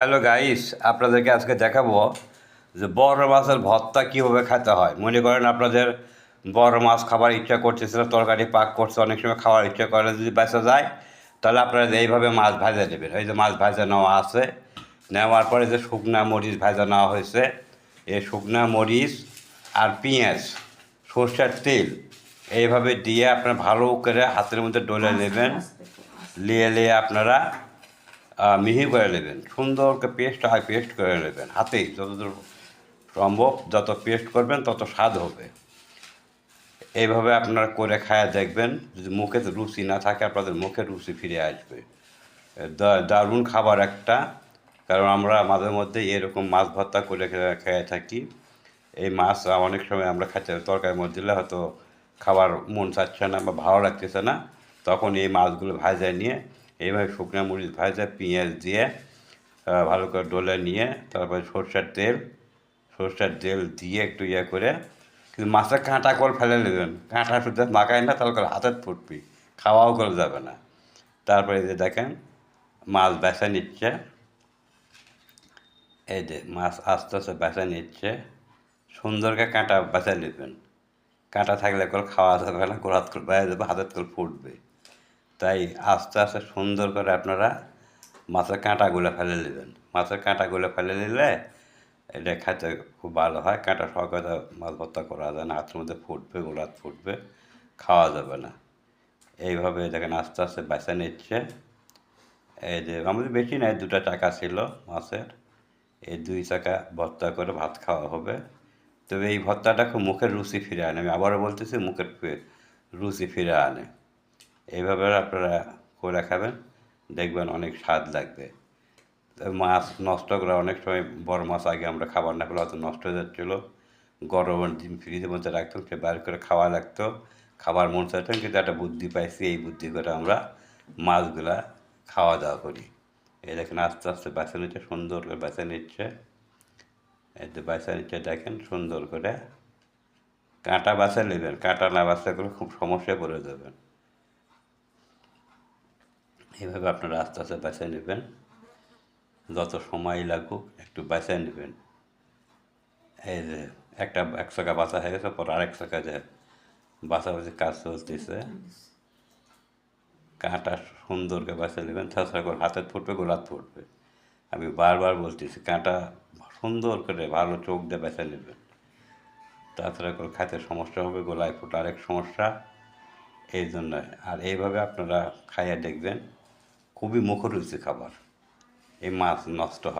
Hello guys, আপনাদেরকে আজকে দেখাবো যে বড় মাছের ভর্তা কীভাবে খেতে হয়। মনে করেন আপনাদের বড় মাছ খাবার ইচ্ছা করতেছিল, তরকারি পাক করছে, অনেক সময় খাওয়ার ইচ্ছা করে, যদি বেঁচে যায় তাহলে আপনারা এইভাবে মাছ ভাজা নেবেন। এই যে মাছ ভাজা নেওয়া আছে, নেওয়ার পরে যে শুকনা মরিচ ভাজা নেওয়া হয়েছে, এই শুকনা মরিচ আর পেঁয়াজ, সরষের তেল এইভাবে দিয়ে আপনারা ভালো করে হাতের মধ্যে ডলে নেবেন। নিয়ে আপনারা মিহি করে নেবেন, সুন্দর করে পেস্ট হয়, পেস্ট করে নেবেন হাতেই যতদূর সম্ভব। যত পেস্ট করবেন তত স্বাদ হবে। এইভাবে আপনারা করে খায়া দেখবেন, যদি মুখে রুচি না থাকে আপনাদের মুখে রুচি ফিরে আসবে। দারুণ খাবার একটা, কারণ আমরা মাঝে মধ্যে এরকম মাছ ভর্তা করে খেয়ে থাকি। এই মাছ অনেক সময় আমরা খাইতে তরকারির মধ্যে দিলে হয়তো খাবার মন চাচ্ছে না বা ভালো লাগতেছে না, তখন এই মাছগুলো ভাজা নিয়ে এইভাবে শুকনো মরিচ ভাজা পেঁয়াজ দিয়ে ভালো করে ডলে নিয়ে তারপরে সরষের তেল দিয়ে একটু ইয়ে করে, কিন্তু মাছের কাঁটা করে ফেলে নেবেন, কাঁটা শুদ্ধ মাখায় না তাহলে করে হাতে ফুটবি, খাওয়াও করে যাবে না। তারপরে যে দেখেন মাছ বেছে নিচ্ছে, এই যে মাছ আস্তে আস্তে বেছে নিচ্ছে, সুন্দর করে কাঁটা বেছে নেবেন। কাঁটা থাকলে করে খাওয়া যাবে না, গোড়াত করে বাইরে যাবে, হাতের করে ফুটবে। তাই আস্তে আস্তে সুন্দর করে আপনারা মাছের কাঁটাগুলো ফেলে নেবেন। মাছের কাঁটাগুলো ফেলে নিলে এটা খেতে খুব ভালো হয়। কাঁটা সহকারে মাছ ভর্তা করা যায় না, হাতের মধ্যে ফুটবে, গোড়াত ফুটবে, খাওয়া যাবে না। এইভাবে দেখেন আস্তে আস্তে বেছে নিচ্ছে। এই যে আমাদের বেশি নাই, 2টা চাকা ছিল মাছের, এই 2 চাকা ভর্তা করে ভাত খাওয়া হবে। তবে এই ভর্তাটা খুব মুখের রুচি ফিরে আনে, আমি আবারও বলতেছি, মুখের রুচি ফিরে আনে। এইভাবে আপনারা করে খাবেন, দেখবেন অনেক স্বাদ লাগবে। মাছ নষ্ট করা, অনেক সময় বড় মাছ আগে আমরা খাবার না করলে হয়তো নষ্ট হয়ে যাচ্ছিলো, গরমের দিন ফ্রিজের মধ্যে রাখতাম, সে বাইর করে খাওয়া লাগতো, খাবার মন চাইতাম, কিন্তু একটা বুদ্ধি পাইছি, এই বুদ্ধি করে আমরা মাছগুলা খাওয়া দাওয়া করি। এই দেখেন আস্তে আস্তে বেছে নিচ্ছে, সুন্দর করে বেছে নিচ্ছে, এই যে বেছে নিচ্ছে দেখেন সুন্দর করে। কাঁটা বাছে নেবেন, কাঁটা না বাছলে করে খুব সমস্যায় পড়ে যাবেন। এইভাবে আপনারা আস্তে আস্তে বেছে নেবেন, যত সময় লাগুক একটু বেছে নেবেন। এই যে এক চাকা বাছা হয়ে গেছে, পর আরেক চাকা যে বাছাবাছি কাজ চলতেছে। কাঁটা সুন্দর করে বেছে নেবেন, তাছাড়া করে হাতে ফুটবে, গোলাত ফুটবে। আমি বারবার বলতেছি, কাঁটা সুন্দর করে ভালো চোখ দিয়ে বেছে নেবেন, তাছাড়া করে খাইতে সমস্যা হবে, গোলায় ফুট আরেক সমস্যা। এই জন্য আর এইভাবে আপনারা খাইয়া দেখবেন, খুবই মুখরুচি খাবার, এই মাছ নষ্ট হয়।